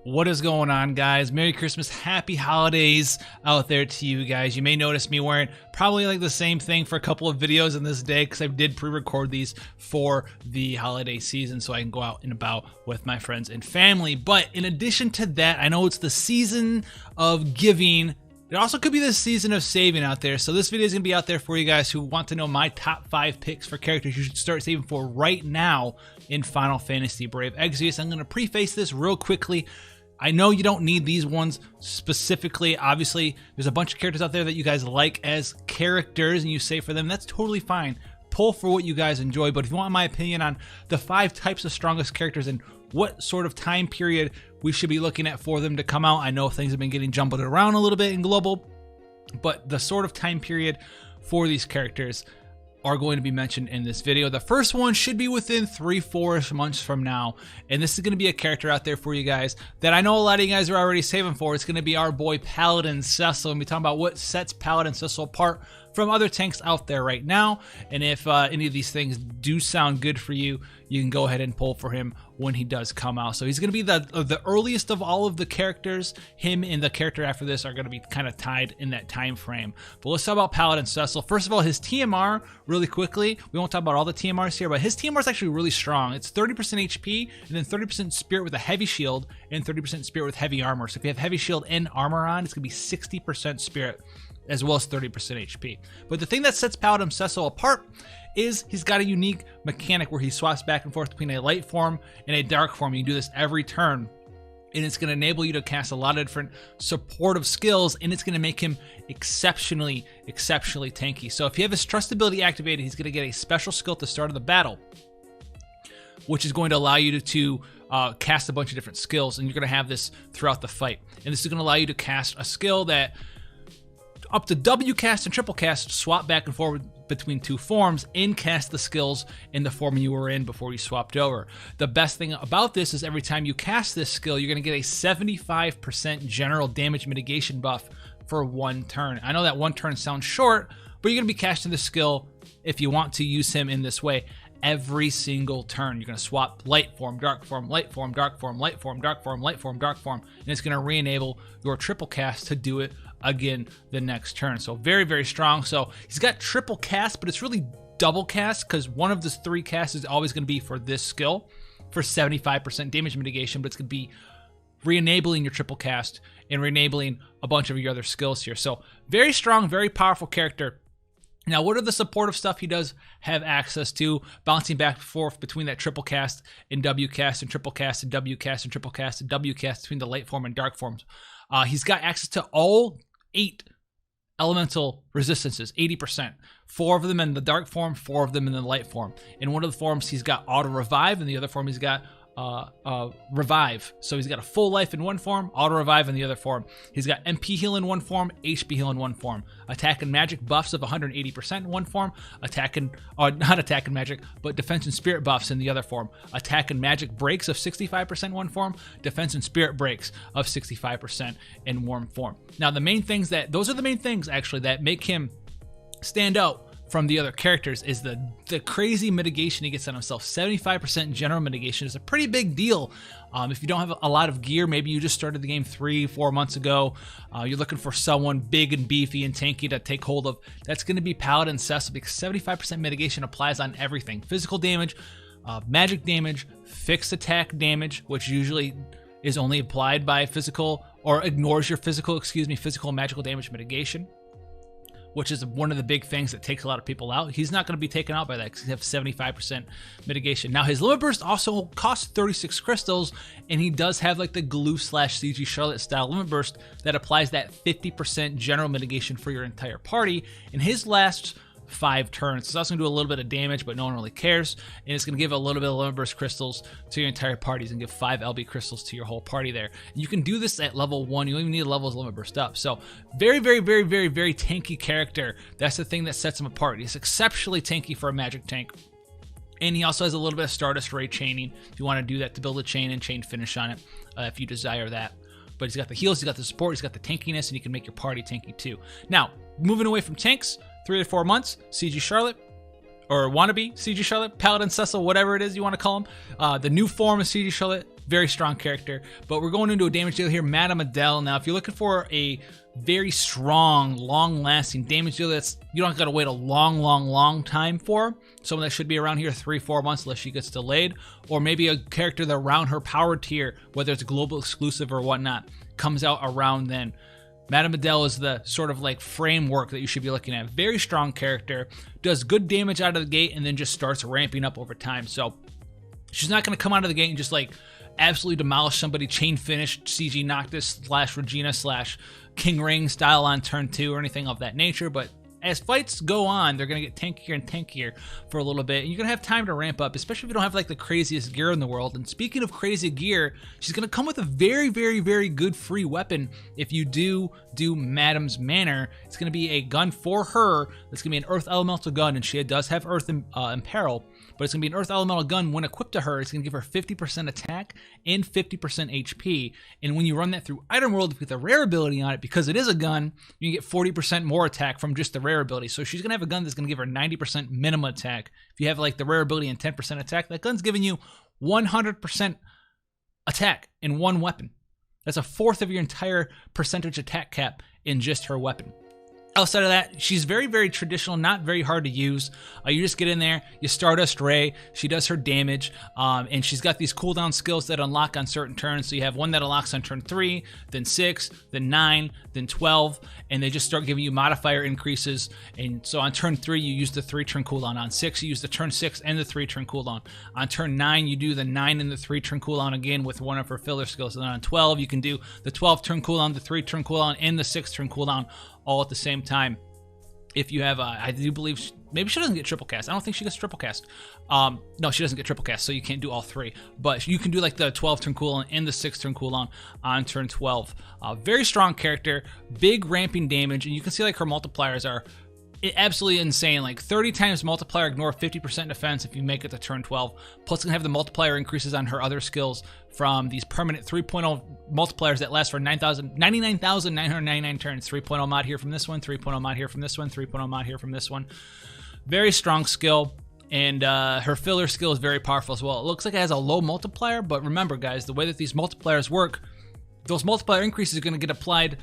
What is going on, guys? Merry Christmas, happy holidays out there to you guys. You may notice me wearing probably like the same thing for a couple of videos in this day because I did pre-record these for the holiday season so I can go out and about with my friends and family. But in addition to that, I know it's the season of giving. It also could be the season of saving out there. So this video is going to be out there for you guys who want to know my top 5 picks for characters you should start saving for right now in Final Fantasy Brave Exvius. I'm going to preface this real quickly. I know you don't need these ones specifically. Obviously, there's a bunch of characters out there that you guys like as characters and you save for them. That's totally fine. Pull for what you guys enjoy. But if you want my opinion on the 5 types of strongest characters and what sort of time period we should be looking at for them to come out, I know things have been getting jumbled around a little bit in global, but the sort of time period for these characters are going to be mentioned in this video. The first one should be within 3-4 months from now, and this is going to be a character out there for you guys that I know a lot of you guys are already saving for. It's going to be our boy Paladin Cecil, and we're talking about what sets Paladin Cecil apart from other tanks out there right now. And if any of these things do sound good for you, you can go ahead and pull for him when he does come out. So he's going to be the earliest of all of the characters. Him and the character after this are going to be kind of tied in that time frame. But let's talk about Paladin Cecil. First of all, his TMR, really quickly. We won't talk about all the TMRs here, but his TMR is actually really strong. It's 30% HP and then 30% spirit with a heavy shield and 30% spirit with heavy armor. So if you have heavy shield and armor on, it's going to be 60% spirit as well as 30% HP. But the thing that sets Paladin Cecil apart is he's got a unique mechanic where he swaps back and forth between a light form and a dark form. You can do this every turn, and it's going to enable you to cast a lot of different supportive skills, and it's going to make him exceptionally tanky. So if you have his trust ability activated, he's going to get a special skill at the start of the battle, which is going to allow you to cast a bunch of different skills, and you're going to have this throughout the fight. And this is going to allow you to cast a skill that up to W cast and triple cast, swap back and forth between 2 forms and cast the skills in the form you were in before you swapped over. The best thing about this is every time you cast this skill, you're going to get a 75% general damage mitigation buff for 1 turn. I know that 1 turn sounds short, but you're going to be casting the skill if you want to use him in this way every single turn. You're going to swap light form, dark form, light form, dark form, light form, dark form, light form, dark form, and it's going to re-enable your triple cast to do it again the next turn. So very strong. So he's got triple cast, but it's really double cast because one of the 3 casts is always going to be for this skill for 75% damage mitigation, but it's going to be re-enabling your triple cast and re-enabling a bunch of your other skills here. So very strong, very powerful character. Now, what are the supportive stuff he does have access to? Bouncing back and forth between that triple cast and W cast and triple cast and W cast and triple cast and W cast between the light form and dark forms. He's got access to all 8 elemental resistances, 80%. 4 of them in the dark form, 4 of them in the light form. In one of the forms, he's got auto revive, and the other form he's got revive. So he's got a full life in one form, auto revive in the other form. He's got MP heal in one form, HP heal in one form. Attack and magic buffs of 180% in one form. Not attack and magic, but defense and spirit buffs in the other form. Attack and magic breaks of 65% in one form. Defense and spirit breaks of 65% in one form. Now those are the main things actually that make him stand out from the other characters is the crazy mitigation he gets on himself. 75% general mitigation is a pretty big deal. If you don't have a lot of gear, maybe you just started the game 3-4 months ago, you're looking for someone big and beefy and tanky to take hold of, that's going to be Paladin Cecil because 75% mitigation applies on everything. Physical damage, magic damage, fixed attack damage, which usually is only applied by physical or ignores your physical and magical damage mitigation, which is one of the big things that takes a lot of people out. He's not going to be taken out by that because he has 75% mitigation. Now, his limit burst also costs 36 crystals, and he does have like the glue/CG Charlotte style limit burst that applies that 50% general mitigation for your entire party. And his last 5 turns. So that's going to do a little bit of damage, but no one really cares. And it's going to give a little bit of limit burst crystals to your entire parties and give 5 LB crystals to your whole party there. And you can do this at level 1. You don't even need a level's limit burst up. So very tanky character. That's the thing that sets him apart. He's exceptionally tanky for a magic tank. And he also has a little bit of Stardust Ray chaining if you want to do that to build a chain and chain finish on it if you desire that. But he's got the heals, he's got the support, he's got the tankiness, and you can make your party tanky too. Now, moving away from tanks, 3 to 4 months, CG Charlotte, or wannabe CG Charlotte, Paladin Cecil, whatever it is you want to call him. The new form of CG Charlotte, very strong character. But we're going into a damage dealer here, Madame Adele. Now, if you're looking for a very strong, long-lasting damage dealer that's you don't got to wait a long time for, someone that should be around here 3-4 months unless she gets delayed, or maybe a character that around her power tier, whether it's global exclusive or whatnot, comes out around then. Madame Adele is the sort of like framework that you should be looking at. Very strong character, does good damage out of the gate, and then just starts ramping up over time. So she's not going to come out of the gate and just like absolutely demolish somebody, chain finish, CG Noctis / Regina / King Ring style on turn 2 or anything of that nature. But as fights go on, they're going to get tankier and tankier for a little bit, and you're going to have time to ramp up, especially if you don't have like the craziest gear in the world. And speaking of crazy gear, she's going to come with a very good free weapon if you do Madame's Manor. It's going to be a gun for her. It's going to be an Earth Elemental gun, and she does have Earth in Peril. But it's going to be an Earth Elemental gun. When equipped to her, it's going to give her 50% attack and 50% HP. And when you run that through Item World with a rare ability on it, because it is a gun, you can get 40% more attack from just the rare ability. So she's going to have a gun that's going to give her 90% minimum attack. If you have like the rare ability and 10% attack, that gun's giving you 100% attack in one weapon. That's a fourth of your entire percentage attack cap in just her weapon. Outside of that, she's very traditional, not very hard to use. You just get in there, you Stardust Ray, she does her damage, and she's got these cooldown skills that unlock on certain turns. So you have one that unlocks on turn 3, then 6, then 9, then 12, and they just start giving you modifier increases. And so on turn 3, you use the 3-turn cooldown. On 6, you use the turn 6 and the 3-turn cooldown. On turn 9, you do the 9 and the 3-turn cooldown again with one of her filler skills. And then on 12, you can do the 12-turn cooldown, the 3-turn cooldown, and the 6-turn cooldown all at the same time. If you have, I do believe, maybe she doesn't get triple cast. I don't think she gets triple cast. No, she doesn't get triple cast, so you can't do all 3. But you can do like the 12-turn cooldown and the 6-turn cooldown on turn 12. Very strong character, big ramping damage, and you can see like her multipliers are absolutely insane. Like 30 times multiplier, ignore 50% defense if you make it to turn 12. Plus, it's gonna have the multiplier increases on her other skills from these permanent 3.0 multipliers that last for 99,999 turns. 3.0 mod here from this one, 3.0 mod here from this one, 3.0 mod here from this one. Very strong skill, and her filler skill is very powerful as well. It looks like it has a low multiplier, but remember guys, the way that these multipliers work, those multiplier increases are gonna get applied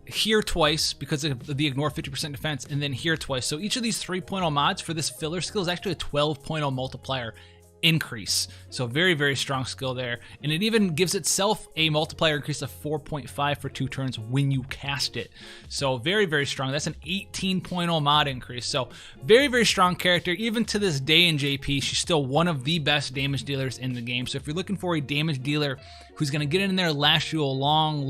here twice because of the ignore 50% defense, and then here twice. So each of these 3.0 mods for this filler skill is actually a 12.0 multiplier increase. So very strong skill there, and it even gives itself a multiplier increase of 4.5 for 2 turns when you cast it. So very strong. That's an 18.0 mod increase. So very strong character. Even to this day in JP, she's still one of the best damage dealers in the game. So if you're looking for a damage dealer who's going to get in there and last you a long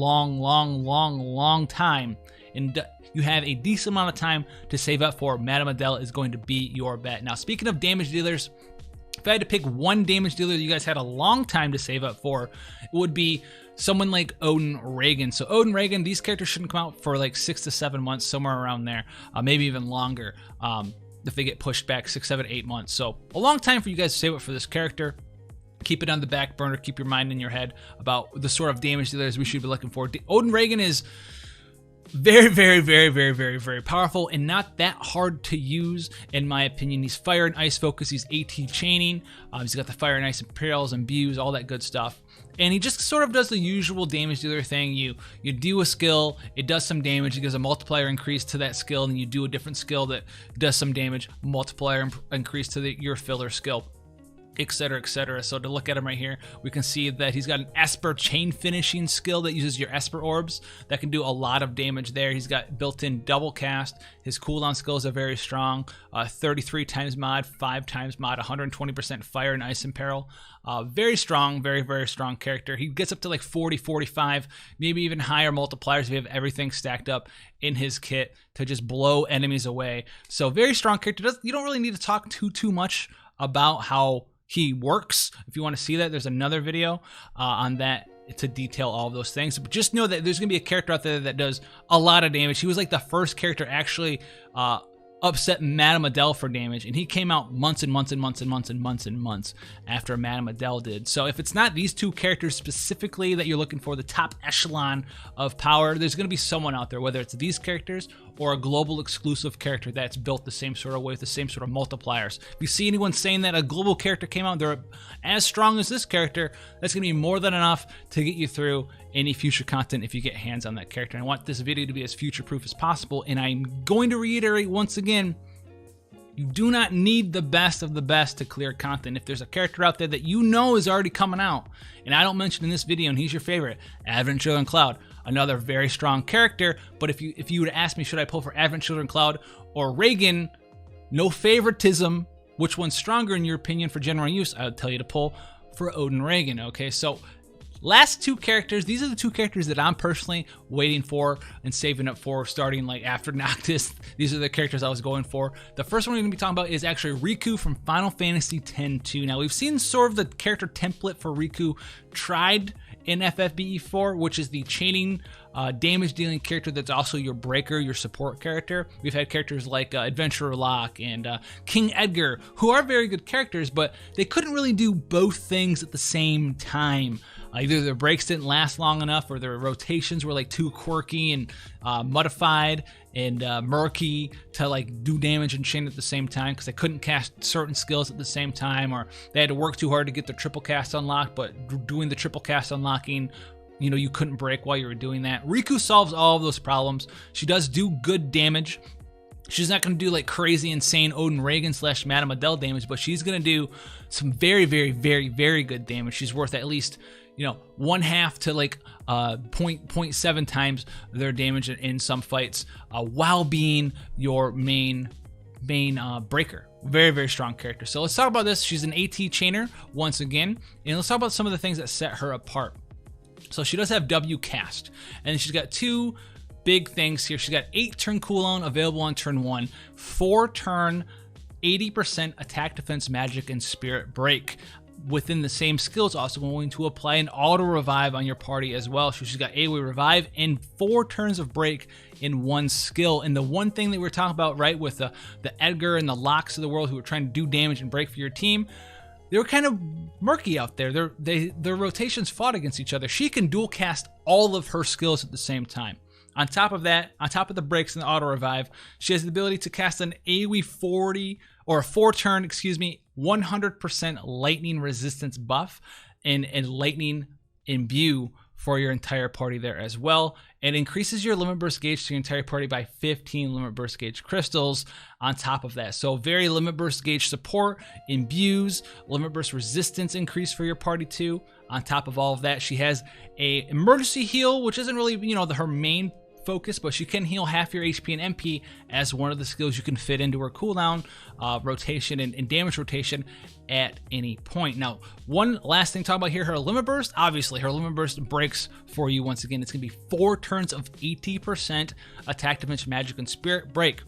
time, and you have a decent amount of time to save up for, Madame Adele is going to be your bet. Now, speaking of damage dealers, if I had to pick one damage dealer that you guys had a long time to save up for, it would be someone like Odin Reagan. So Odin Reagan, these characters shouldn't come out for like 6 to 7 months, somewhere around there, maybe even longer if they get pushed back 6, 7, 8 months. So a long time for you guys to save up for this character. Keep it on the back burner, keep your mind in your head about the sort of damage dealers we should be looking for. Odin Reagan is very powerful and not that hard to use, in my opinion. He's fire and ice focus, he's AT chaining, he's got the fire and ice imperials and imbues, all that good stuff. And he just sort of does the usual damage dealer thing. You do a skill, it does some damage, it gives a multiplier increase to that skill, and you do a different skill that does some damage, multiplier increase to your filler skill, etc, etc. So to look at him right here, we can see that he's got an Esper chain finishing skill that uses your Esper orbs that can do a lot of damage there. He's got built-in double cast. His cooldown skills are very strong. 33 times mod, 5 times mod, 120% fire and ice imperil. Very strong, very strong character. He gets up to like 40, 45, maybe even higher multipliers if you have everything stacked up in his kit to just blow enemies away. So very strong character. You don't really need to talk too much about how he works. If you want to see that, there's another video on that to detail all of those things. But just know that there's going to be a character out there that does a lot of damage. He was like the first character actually upset Madame Adele for damage, and he came out months and months and months and months and months and months after Madame Adele did. So if it's not these two characters specifically that you're looking for, the top echelon of power, there's going to be someone out there, whether it's these characters or a global exclusive character that's built the same sort of way with the same sort of multipliers. If you see anyone saying that a global character came out, they're as strong as this character, that's going to be more than enough to get you through any future content if you get hands on that character. And I want this video to be as future-proof as possible, and I'm going to reiterate once again, you do not need the best of the best to clear content. If there's a character out there that you know is already coming out, and I don't mention in this video, and he's your favorite, Advent Children Cloud, another very strong character, but if you would ask me, should I pull for Advent Children Cloud or Reagan, no favoritism, which one's stronger in your opinion for general use, I would tell you to pull for Odin Reagan, okay? So last two characters, these are the two characters that I'm personally waiting for and saving up for starting like after Noctis. These are the characters I was going for. The first one we're going to be talking about is actually Riku from Final Fantasy X-2. Now we've seen sort of the character template for Riku tried in FFBE 4, which is the chaining damage dealing character that's also your breaker, your support character. We've had characters like Adventurer Locke and King Edgar, who are very good characters, but they couldn't really do both things at the same time. Either their breaks didn't last long enough, or their rotations were like too quirky and modified and murky to like do damage and chain at the same time, because they couldn't cast certain skills at the same time, or they had to work too hard to get the triple cast unlocked, but doing the triple cast unlocking, you know, you couldn't break while you were doing that. Riku solves all of those problems. She does do good damage. She's not going to do like crazy, insane Odin Reagan / Madame Adele damage, but she's going to do some very, very, very, very good damage. She's worth at least, you know, 1/2 to like 0.7 times their damage in some fights, while being your main breaker. Very, very strong character. So let's talk about this. She's an AT chainer once again, and let's talk about some of the things that set her apart. So she does have W cast, and she's got two big things here. She's got 8 turn cooldown available on turn 1, 4 turn 80% attack, defense, magic, and spirit break. Within the same skill, it's also going to apply an auto revive on your party as well. So she's got AoE revive and 4 turns of break in one skill. And the one thing that we're talking about, right, with the Edgar and the Locks of the world who are trying to do damage and break for your team, they were kind of murky out there. Their rotations fought against each other. She can dual cast all of her skills at the same time. On top of that, on top of the breaks and the auto revive, she has the ability to cast an AoE 40 or a 4-turn, 100% lightning resistance buff and lightning imbue for your entire party there as well. It increases your limit burst gauge to your entire party by 15 limit burst gauge crystals on top of that. So very limit burst gauge support, imbues, limit burst resistance increase for your party too. On top of all of that, she has a emergency heal, which isn't really, you know, her main focus, but she can heal half your HP and MP as one of the skills you can fit into her cooldown rotation and damage rotation at any point. Now, one last thing to talk about here, her limit burst. Obviously, her limit burst breaks for you. Once again, it's going to be 4 turns of 80% attack, defense, magic, and spirit break.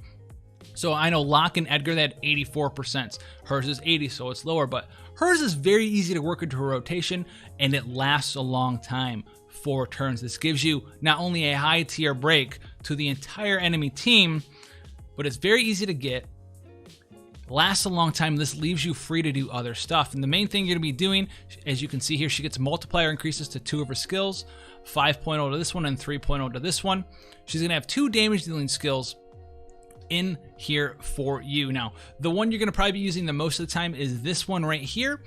So I know Locke and Edgar, they had 84%. Hers is 80, so it's lower, but hers is very easy to work into her rotation, and it lasts a long time. 4 turns. This gives you not only a high tier break to the entire enemy team, but it's very easy to get, lasts a long time. This leaves you free to do other stuff. And the main thing you're going to be doing, as you can see here, she gets multiplier increases to 2 of her skills, 5.0 to this one and 3.0 to this one. She's going to have 2 damage dealing skills in here for you. Now, the one you're going to probably be using the most of the time is this one right here,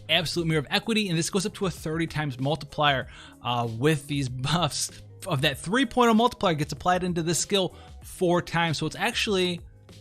Absolute Mirror of Equity, and this goes up to a 30 times multiplier with these buffs. Of that 3.0 multiplier gets applied into this skill 4 times, so it's actually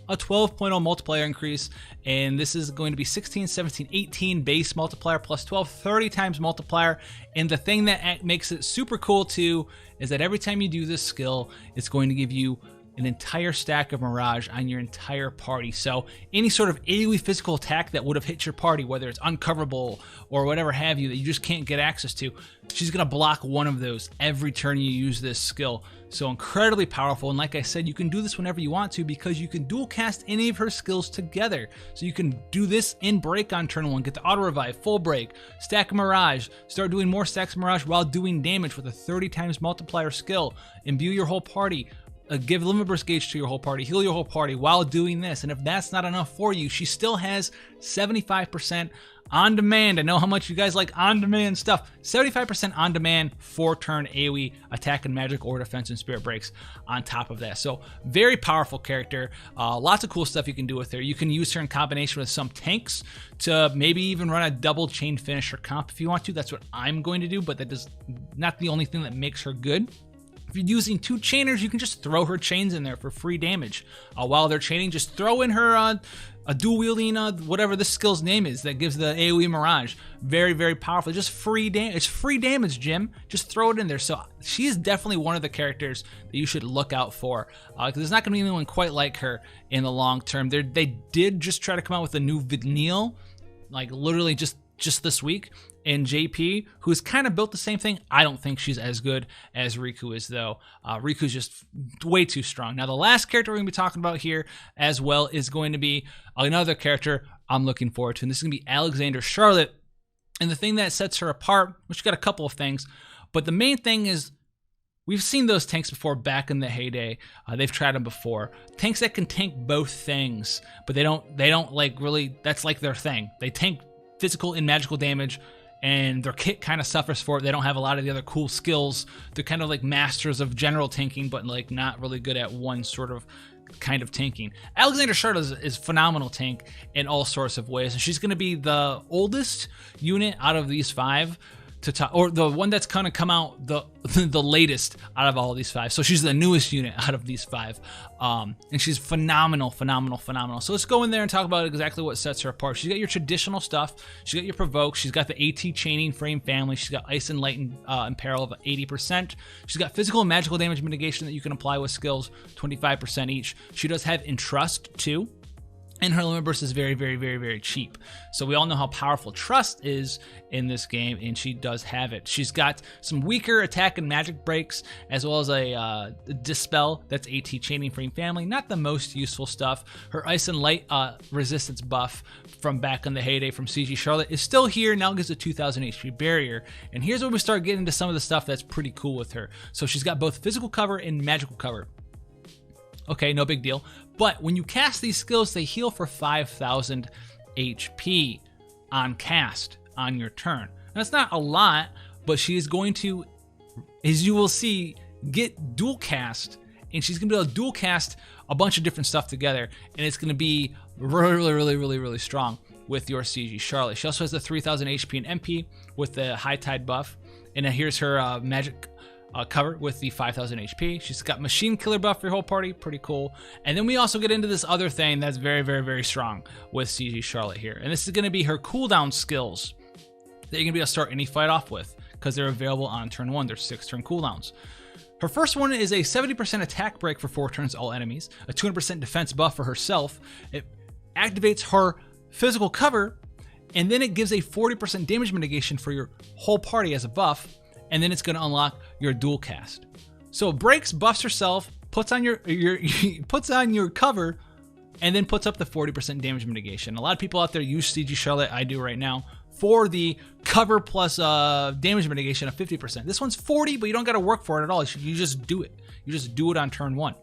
a 12.0 multiplier increase, and this is going to be 16, 17, 18 base multiplier plus 12, 30 times multiplier. And the thing that makes it super cool too is that every time you do this skill, it's going to give you an entire stack of Mirage on your entire party. So any sort of AoE physical attack that would have hit your party, whether it's uncoverable or whatever have you that you just can't get access to, she's gonna block one of those every turn you use this skill. So incredibly powerful, and like I said, you can do this whenever you want to because you can dual cast any of her skills together. So you can do this in break on turn 1, get the auto revive, full break, stack of Mirage, start doing more stacks of Mirage while doing damage with a 30 times multiplier skill, imbue your whole party, give limit burst gauge to your whole party, heal your whole party while doing this. And if that's not enough for you, she still has 75% on demand. I know how much you guys like on demand stuff. 75% on demand 4-turn AoE attack and magic or defense and spirit breaks on top of that. So very powerful character. Lots of cool stuff you can do with her. You can use her in combination with some tanks to maybe even run a double chain finisher comp if you want to. That's what I'm going to do, but that is not the only thing that makes her good. If you're using 2 chainers, you can just throw her chains in there for free damage. While they're chaining, just throw in her a dual wielding, whatever this skill's name is that gives the AoE Mirage. Very, very powerful. Just free damage. It's free damage, Jim. Just throw it in there. So she is definitely one of the characters that you should look out for, because there's not going to be anyone quite like her in the long term. They did just try to come out with a new Vanille, like literally just this week, and JP, who's kind of built the same thing. I don't think she's as good as Riku is, though. Riku's just way too strong. Now, the last character we're going to be talking about here as well is going to be another character I'm looking forward to, and this is going to be Alexander Charlotte. And the thing that sets her apart, which got a couple of things, but the main thing is we've seen those tanks before back in the heyday. They've tried them before. Tanks that can tank both things, but they don't like really, that's like their thing. They tank physical and magical damage, and their kit kind of suffers for it. They don't have a lot of the other cool skills. They're kind of like masters of general tanking, but like not really good at one sort of kind of tanking. Alexander Charlotte is phenomenal tank in all sorts of ways, and she's going to be the oldest unit out of these 5 to top, or the one that's kind of come out the latest out of all of these 5. So she's the newest unit out of these 5, and she's phenomenal. So let's go in there and talk about exactly what sets her apart. She's got your traditional stuff. She's got your provoke. She's got the AT chaining frame family. She's got ice and light and peril of 80%. She's got physical and magical damage mitigation that you can apply with skills, 25% each. She does have entrust too. And her limit burst is very, very, very, very cheap. So we all know how powerful Trust is in this game, and she does have it. She's got some weaker attack and magic breaks, as well as a Dispel, that's AT Chaining Frame family. Not the most useful stuff. Her Ice and Light resistance buff from back in the heyday from CG Charlotte is still here, now gives a 2000 HP barrier. And here's where we start getting into some of the stuff that's pretty cool with her. So she's got both physical cover and magical cover. Okay, no big deal. But when you cast these skills, they heal for 5,000 HP on cast on your turn. That's not a lot, but she is going to, as you will see, get dual cast, and she's going to be able to dual cast a bunch of different stuff together, and it's going to be really strong with your CG Charlotte. She also has the 3,000 HP and MP with the High Tide buff, and then here's her magic cover with the 5,000 HP. She's got Machine Killer buff for your whole party, pretty cool. And then we also get into this other thing that's very strong with CG Charlotte here. And this is going to be her cooldown skills that you're going to be able to start any fight off with, because they're available on turn 1. There's 6 turn cooldowns. Her first one is a 70% attack break for 4 turns all enemies, a 200% defense buff for herself. It activates her physical cover, and then it gives a 40% damage mitigation for your whole party as a buff. And then it's going to unlock your dual cast. So it breaks, buffs herself, puts on your puts on your cover, and then puts up the 40% damage mitigation. A lot of people out there use CG Charlotte, I do right now, for the cover plus damage mitigation of 50%. This one's 40, but you don't got to work for it at all. You just do it. You just do it on turn 1.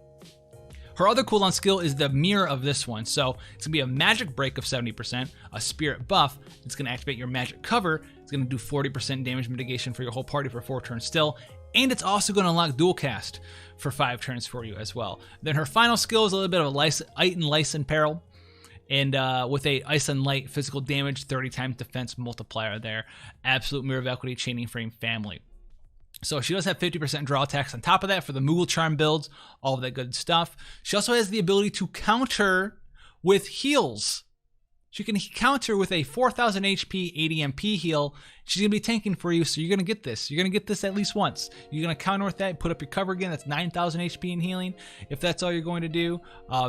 Her other cooldown skill is the mirror of this one. So it's going to be a magic break of 70%, a spirit buff. It's going to activate your magic cover. It's going to do 40% damage mitigation for your whole party for 4 turns still. And it's also going to unlock dual cast for 5 turns for you as well. Then her final skill is a little bit of a Ice and Peril. And with a Ice and Light physical damage, 30 times defense multiplier there. Absolute Mirror of Equity Chaining Frame family. So she does have 50% draw attacks on top of that for the Moogle Charm builds, all of that good stuff. She also has the ability to counter with heals. She can counter with a 4,000 HP 80 MP heal. She's going to be tanking for you, so you're going to get this. You're going to get this at least once. You're going to counter with that, put up your cover again. That's 9,000 HP in healing, if that's all you're going to do.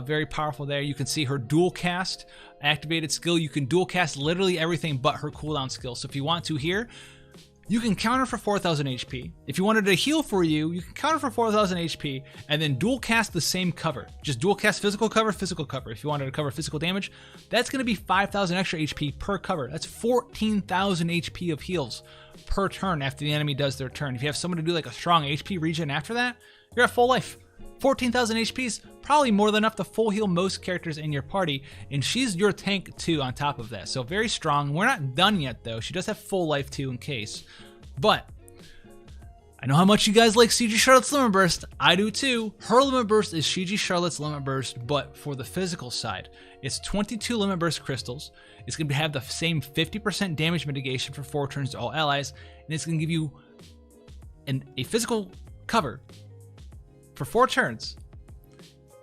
Very powerful there. You can see her dual cast activated skill. You can dual cast literally everything but her cooldown skill. So if you want to here, you can counter for 4,000 HP. If you wanted to heal for you, you can counter for 4,000 HP and then dual cast the same cover. Just dual cast physical cover. If you wanted to cover physical damage, that's going to be 5,000 extra HP per cover. That's 14,000 HP of heals per turn after the enemy does their turn. If you have someone to do like a strong HP regen after that, you're at full life. 14,000 HP is probably more than enough to full heal most characters in your party, and she's your tank too on top of that. So very strong. We're not done yet though. She does have full life too in case. But I know how much you guys like CG Charlotte's Limit Burst. I do too. Her Limit Burst is CG Charlotte's Limit Burst, but for the physical side. It's 22 Limit Burst crystals. It's going to have the same 50% damage mitigation for 4 turns to all allies, and it's going to give you a physical cover for 4 turns.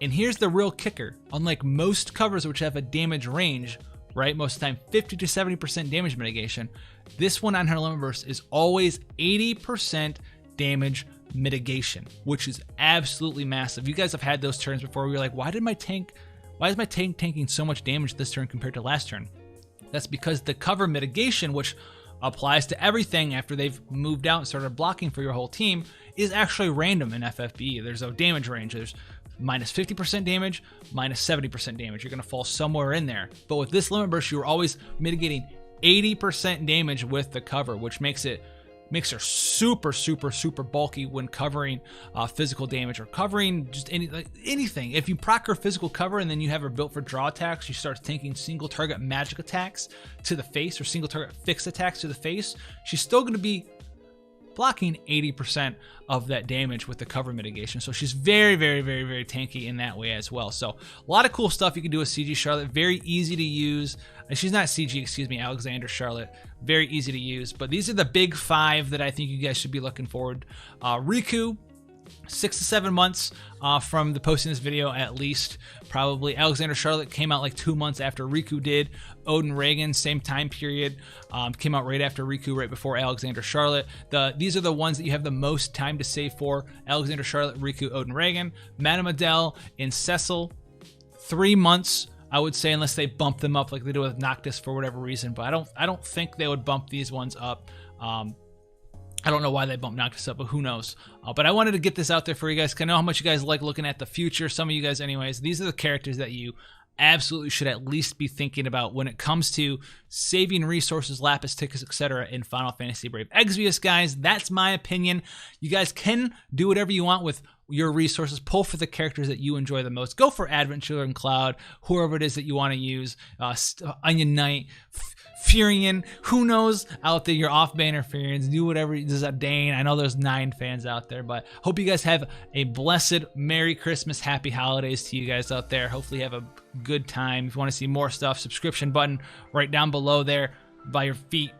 And here's the real kicker. Unlike most covers which have a damage range, right, most of the time 50 to 70% damage mitigation, this one on her Limit Burst is always 80% damage mitigation, which is absolutely massive. You guys have had those turns before where you're like, why is my tank tanking so much damage this turn compared to last turn? That's because the cover mitigation, which applies to everything after they've moved out and started blocking for your whole team, is actually random in FFBE. There's a damage range. There's minus 50% damage, minus 70% damage. You're going to fall somewhere in there. But with this Limit Burst, you're always mitigating 80% damage with the cover, which makes her super, super, super bulky when covering physical damage or covering just anything. If you proc her physical cover and then you have her built for draw attacks, she starts taking single target magic attacks to the face or single target fixed attacks to the face, she's still going to be blocking 80% of that damage with the cover mitigation. So she's very, very, very, very tanky in that way as well. So a lot of cool stuff you can do with CG Charlotte. Very easy to use. She's not CG, excuse me, Alexander Charlotte. Very easy to use. But these are the big 5 that I think you guys should be looking forward. Riku, 6 to 7 months from the posting this video at least, probably. Alexander Charlotte came out like 2 months after Riku did. Odin Reagan, same time period, came out right after Riku, right before Alexander Charlotte. These are the ones that you have the most time to save for: Alexander Charlotte, Riku, Odin Reagan. Madame Adele and Cecil, 3 months, I would say, unless they bump them up like they do with Noctis for whatever reason. But I don't think they would bump these ones up. I don't know why they bumped Noctis up, but who knows. But I wanted to get this out there for you guys because I know how much you guys like looking at the future. Some of you guys anyways. These are the characters that you absolutely should at least be thinking about when it comes to saving resources, lapis, tickets, etc. in Final Fantasy Brave Exvius, guys. That's my opinion. You guys can do whatever you want with your resources. Pull for the characters that you enjoy the most. Go for Adventurer and Cloud, whoever it is that you want to use. Onion Knight, Furion, who knows out there, your off-banner Furions, do whatever. There's a Dane. I know there's 9 fans out there, but hope you guys have a blessed Merry Christmas, Happy Holidays to you guys out there. Hopefully you have a good time. If you want to see more stuff, subscription button right down below there by your feet.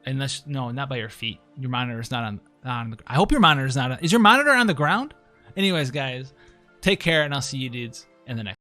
Unless, no, not by your feet. Your monitor is not on the, I hope your monitor is not on, is your monitor on the ground? Anyways, guys, take care, and I'll see you dudes in the next